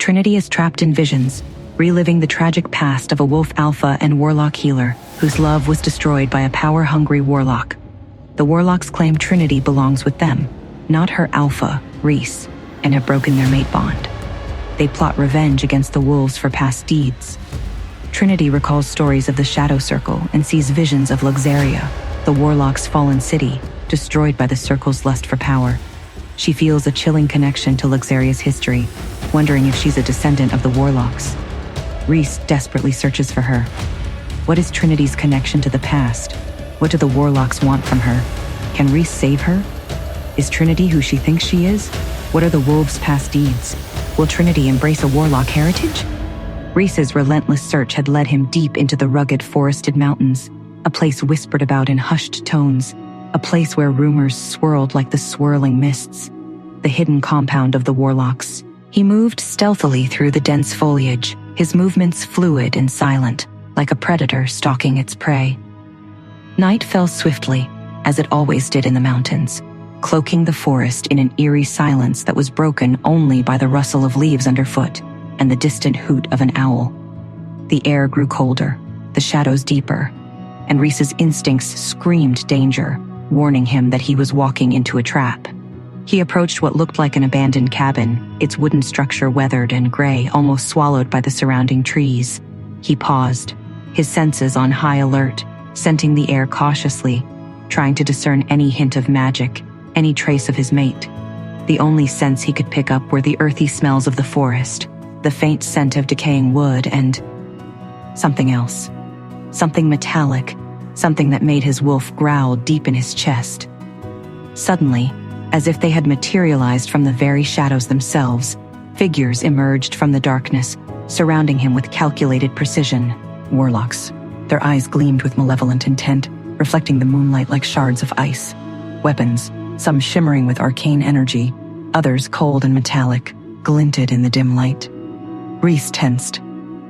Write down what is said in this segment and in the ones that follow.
Trinity is trapped in visions, reliving the tragic past of a wolf alpha and warlock healer whose love was destroyed by a power-hungry warlock. The Warlocks claim Trinity belongs with them, not her alpha, Reese, and have broken their mate bond. They plot revenge against the wolves for past deeds. Trinity recalls stories of the Shadow Circle and sees visions of Luxaria, the Warlocks' fallen city, destroyed by the Circle's lust for power. She feels a chilling connection to Luxaria's history, wondering if she's a descendant of the Warlocks. Reese desperately searches for her. What is Trinity's connection to the past? What do the Warlocks want from her? Can Reese save her? Is Trinity who she thinks she is? What are the wolves' past deeds? Will Trinity embrace a Warlock heritage? Reese's relentless search had led him deep into the rugged forested mountains, a place whispered about in hushed tones, a place where rumors swirled like the swirling mists, the hidden compound of the Warlocks. He moved stealthily through the dense foliage, his movements fluid and silent, like a predator stalking its prey. Night fell swiftly, as it always did in the mountains, cloaking the forest in an eerie silence that was broken only by the rustle of leaves underfoot and the distant hoot of an owl. The air grew colder, the shadows deeper, and Reese's instincts screamed danger, warning him that he was walking into a trap. He approached what looked like an abandoned cabin, its wooden structure weathered and gray, almost swallowed by the surrounding trees. He paused, his senses on high alert, scenting the air cautiously, trying to discern any hint of magic, any trace of his mate. The only scents he could pick up were the earthy smells of the forest, the faint scent of decaying wood, and something else. Something metallic, something that made his wolf growl deep in his chest. Suddenly, as if they had materialized from the very shadows themselves, figures emerged from the darkness, surrounding him with calculated precision. Warlocks. Their eyes gleamed with malevolent intent, reflecting the moonlight like shards of ice. Weapons, some shimmering with arcane energy, others cold and metallic, glinted in the dim light. Reese tensed,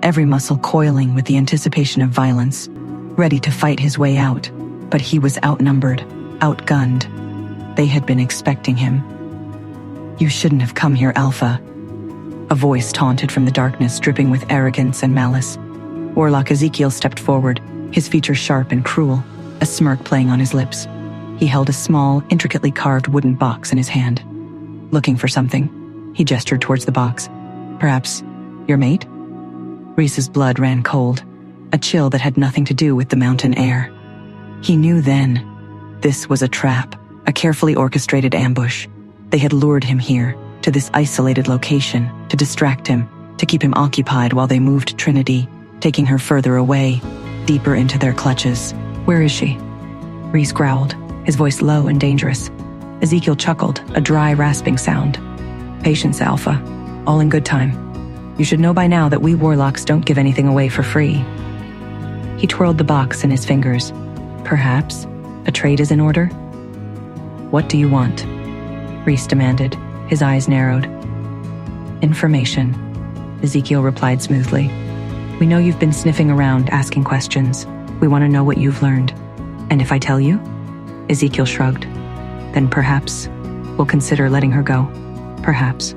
every muscle coiling with the anticipation of violence, ready to fight his way out, but he was outnumbered, outgunned. They had been expecting him. "You shouldn't have come here, Alpha," a voice taunted from the darkness, dripping with arrogance and malice. Warlock Ezikiel stepped forward, his features sharp and cruel, a smirk playing on his lips. He held a small, intricately carved wooden box in his hand. Looking for something, he gestured towards the box. "Perhaps your mate?" Reese's blood ran cold, a chill that had nothing to do with the mountain air. He knew then. This was a trap, a carefully orchestrated ambush. They had lured him here, to this isolated location, to distract him, to keep him occupied while they moved Trinity, taking her further away, deeper into their clutches. "Where is she?" Reese growled, his voice low and dangerous. Ezikiel chuckled, a dry, rasping sound. "Patience, Alpha. All in good time. You should know by now that we Warlocks don't give anything away for free." He twirled the box in his fingers. "Perhaps a trade is in order?" "What do you want?" Reese demanded, his eyes narrowed. "Information," Ezikiel replied smoothly. "We know you've been sniffing around, asking questions. We want to know what you've learned. And if I tell you?" Ezikiel shrugged. "Then perhaps we'll consider letting her go. Perhaps."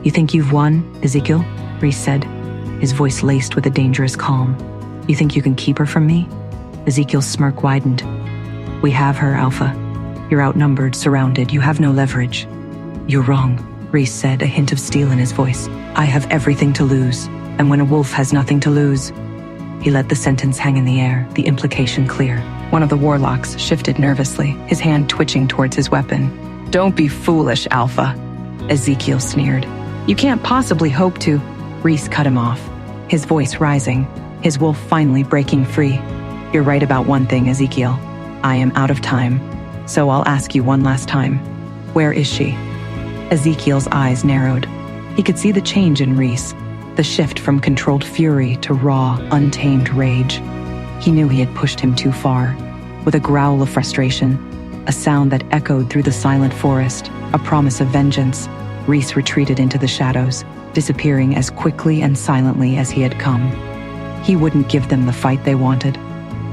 "You think you've won, Ezikiel?" Reese said, his voice laced with a dangerous calm. "You think you can keep her from me?" Ezekiel's smirk widened. "We have her, Alpha. You're outnumbered, surrounded. You have no leverage." "You're wrong," Reese said, a hint of steel in his voice. "I have everything to lose, and when a wolf has nothing to lose..." He let the sentence hang in the air, the implication clear. One of the Warlocks shifted nervously, his hand twitching towards his weapon. "Don't be foolish, Alpha," Ezikiel sneered. "You can't possibly hope to..." Reese cut him off, his voice rising, his wolf finally breaking free. "You're right about one thing, Ezikiel. I am out of time, so I'll ask you one last time. Where is she?" Ezekiel's eyes narrowed. He could see the change in Reese, the shift from controlled fury to raw, untamed rage. He knew he had pushed him too far. With a growl of frustration, a sound that echoed through the silent forest, a promise of vengeance, Reese retreated into the shadows, disappearing as quickly and silently as he had come. He wouldn't give them the fight they wanted.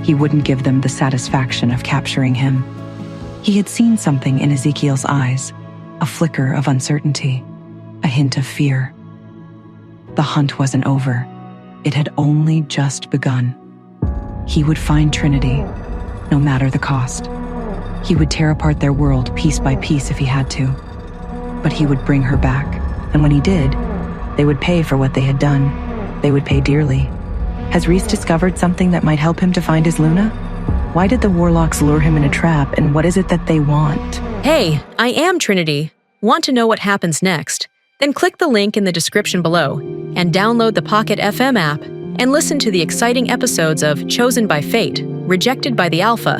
He wouldn't give them the satisfaction of capturing him. He had seen something in Ezekiel's eyes, a flicker of uncertainty, a hint of fear. the hunt wasn't over. It had only just begun. He would find Trinity, no matter the cost. He would tear apart their world piece by piece if he had to. But he would bring her back, and when he did, they would pay for what they had done. They would pay dearly. Has Reese discovered something that might help him to find his Luna? Why did the Warlocks lure him in a trap, and what is it that they want? Hey, I am Trinity. Want to know what happens next? Then click the link in the description below and download the Pocket FM app and listen to the exciting episodes of Chosen by Fate, Rejected by the Alpha,